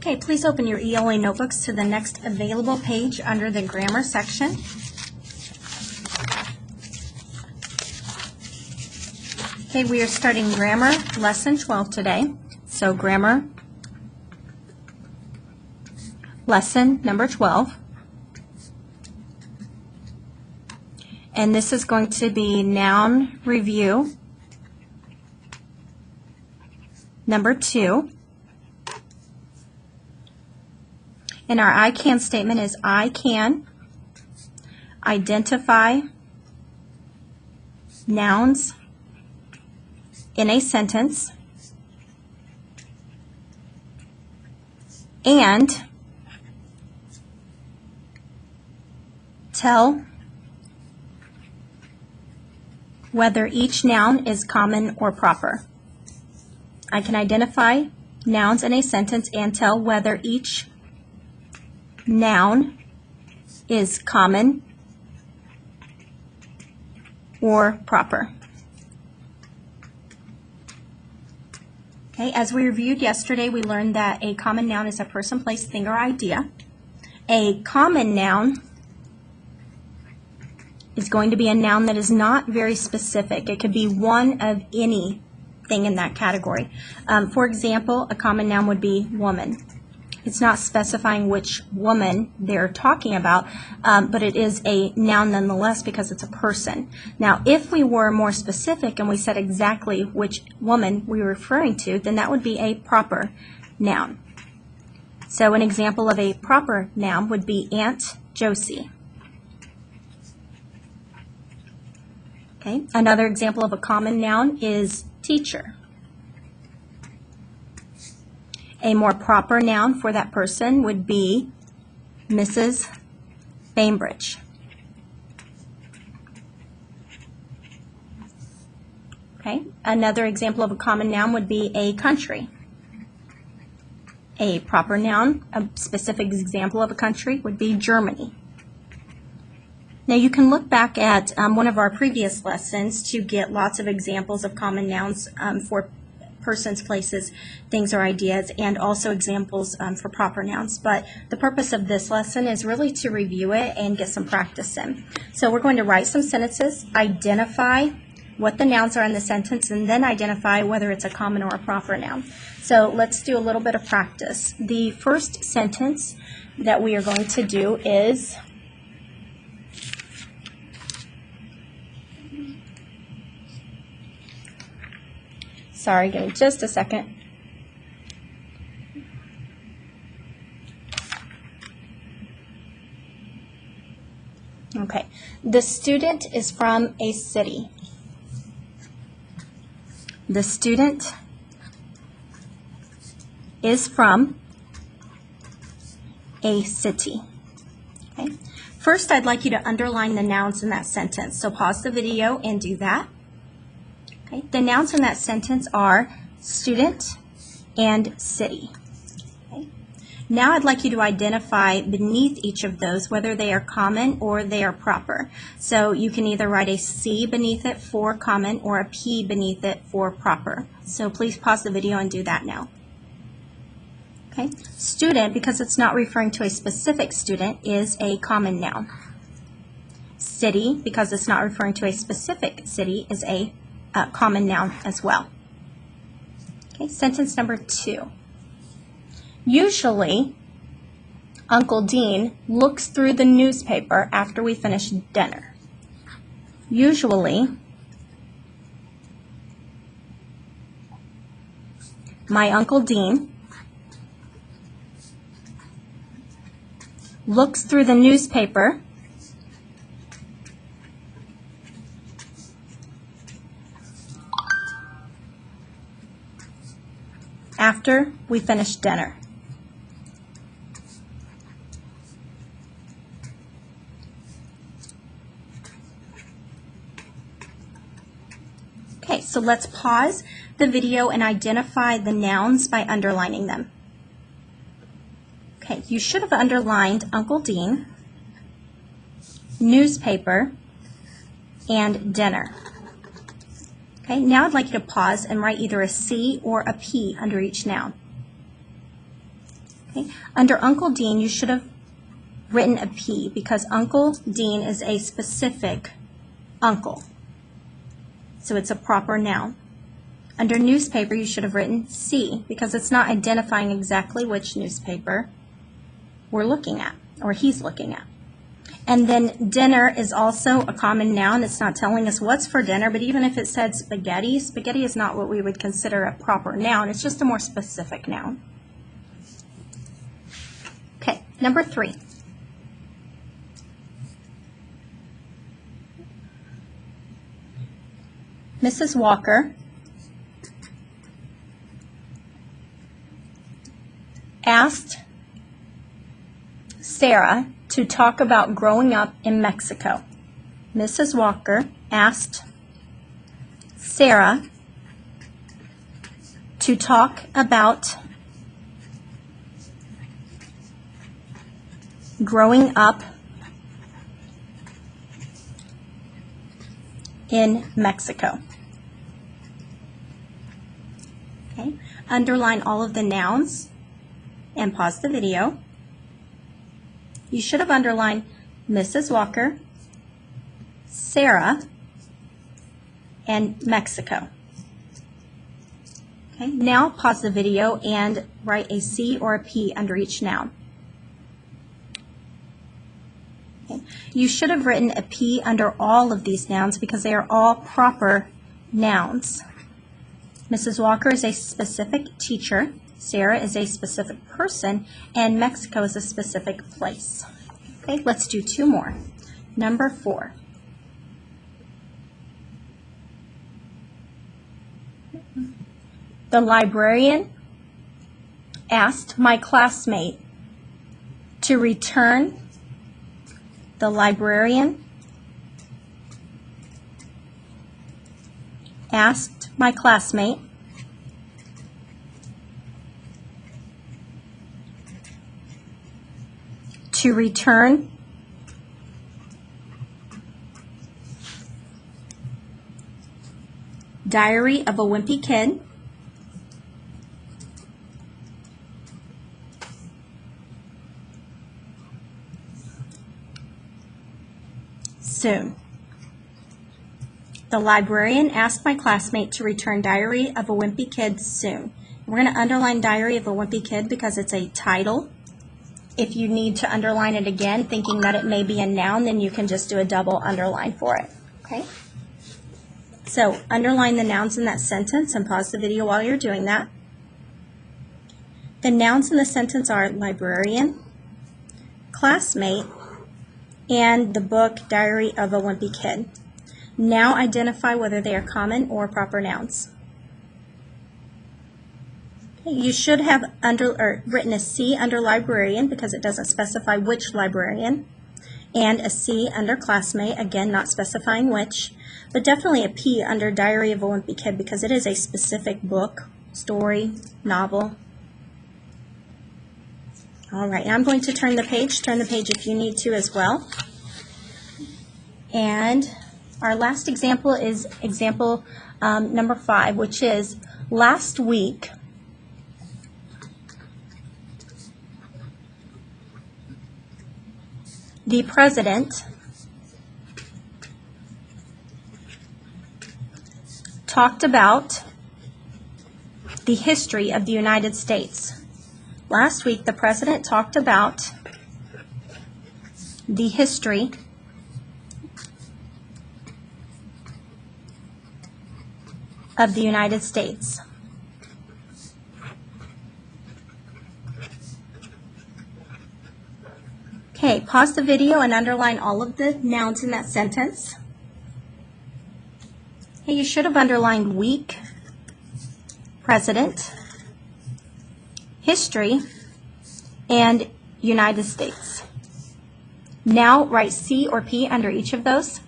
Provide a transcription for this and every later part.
Okay, please open your ELA notebooks to the next available page under the grammar section. Okay, we are starting grammar lesson 12 today. So grammar lesson number 12. And this is going to be noun review number 2. And our I can statement is I can identify nouns in a sentence and tell whether each noun is common or proper. I can identify nouns in a sentence and tell whether each noun is common or proper. Okay, as we reviewed yesterday, we learned that a common noun is a person, place, thing, or idea. A common noun is going to be a noun that is not very specific. It could be one of anything in that category. For example, a common noun would be woman. It's not specifying which woman they're talking about, but it is a noun nonetheless because it's a person. Now, if we were more specific and we said exactly which woman we were referring to, then that would be a proper noun. So an example of a proper noun would be Aunt Josie. Okay. Another example of a common noun is teacher. A more proper noun for that person would be Mrs. Bainbridge. Okay. Another example of a common noun would be a country. A proper noun, a specific example of a country would be Germany. Now you can look back at one of our previous lessons to get lots of examples of common nouns for persons, places, things, or ideas, and also examples for proper nouns. But the purpose of this lesson is really to review it and get some practice in. So we're going to write some sentences, identify what the nouns are in the sentence, and then identify whether it's a common or a proper noun. So let's do a little bit of practice. The first sentence that we are going to do is sorry, give me just a second. Okay, the student is from a city. The student is from a city. Okay. First, I'd like you to underline the nouns in that sentence. So pause the video and do that. Okay. The nouns in that sentence are student and city. Okay. Now I'd like you to identify beneath each of those whether they are common or they are proper. So you can either write a C beneath it for common or a P beneath it for proper. So please pause the video and do that now. Okay. Student, because it's not referring to a specific student, is a common noun. City, because it's not referring to a specific city, is a common noun as well. Okay, sentence number 2. Usually, Uncle Dean looks through the newspaper after we finish dinner. Usually, my Uncle Dean looks through the newspaper after we finish dinner. Okay, so let's pause the video and identify the nouns by underlining them. Okay, you should have underlined Uncle Dean, newspaper, and dinner. Okay, now I'd like you to pause and write either a C or a P under each noun. Okay. Under Uncle Dean, you should have written a P because Uncle Dean is a specific uncle. So it's a proper noun. Under newspaper, you should have written C because it's not identifying exactly which newspaper we're looking at or he's looking at. And then dinner is also a common noun. It's not telling us what's for dinner, but even if it said spaghetti, spaghetti is not what we would consider a proper noun. It's just a more specific noun. Okay, number 3. Mrs. Walker asked Sarah to talk about growing up in Mexico. Mrs. Walker asked Sarah to talk about growing up in Mexico. Okay. Underline all of the nouns and pause the video. You should have underlined Mrs. Walker, Sarah, and Mexico. Okay. Now pause the video and write a C or a P under each noun. Okay. You should have written a P under all of these nouns because they are all proper nouns. Mrs. Walker is a specific teacher, Sarah is a specific person, and Mexico is a specific place. Okay, let's do 2 more. Number 4. The librarian asked my classmate to return. The librarian asked my classmate to return Diary of a Wimpy Kid soon. The librarian asked my classmate to return Diary of a Wimpy Kid soon. We're going to underline Diary of a Wimpy Kid because it's a title. If you need to underline it again, thinking that it may be a noun, then you can just do a double underline for it. Okay? So underline the nouns in that sentence and pause the video while you're doing that. The nouns in the sentence are librarian, classmate, and the book Diary of a Wimpy Kid. Now identify whether they are common or proper nouns. You should have written a C under librarian because it doesn't specify which librarian, and a C under classmate, again not specifying which, but definitely a P under Diary of a Wimpy Kid because it is a specific book, story, novel. All right, now I'm going to turn the page if you need to as well. And our last example is example number 5, which is last week the president talked about the history of the United States. Last week, the president talked about the history of the United States. Okay, pause the video and underline all of the nouns in that sentence. Okay, you should have underlined week, president, history, and United States. Now write C or P under each of those.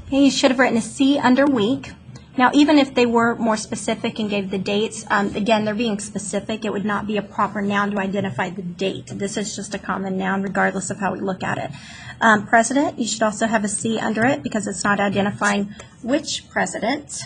Okay, you should have written a C under week. Now, even if they were more specific and gave the dates, again, they're being specific. It would not be a proper noun to identify the date. This is just a common noun regardless of how we look at it. President, you should also have a C under it because it's not identifying which president.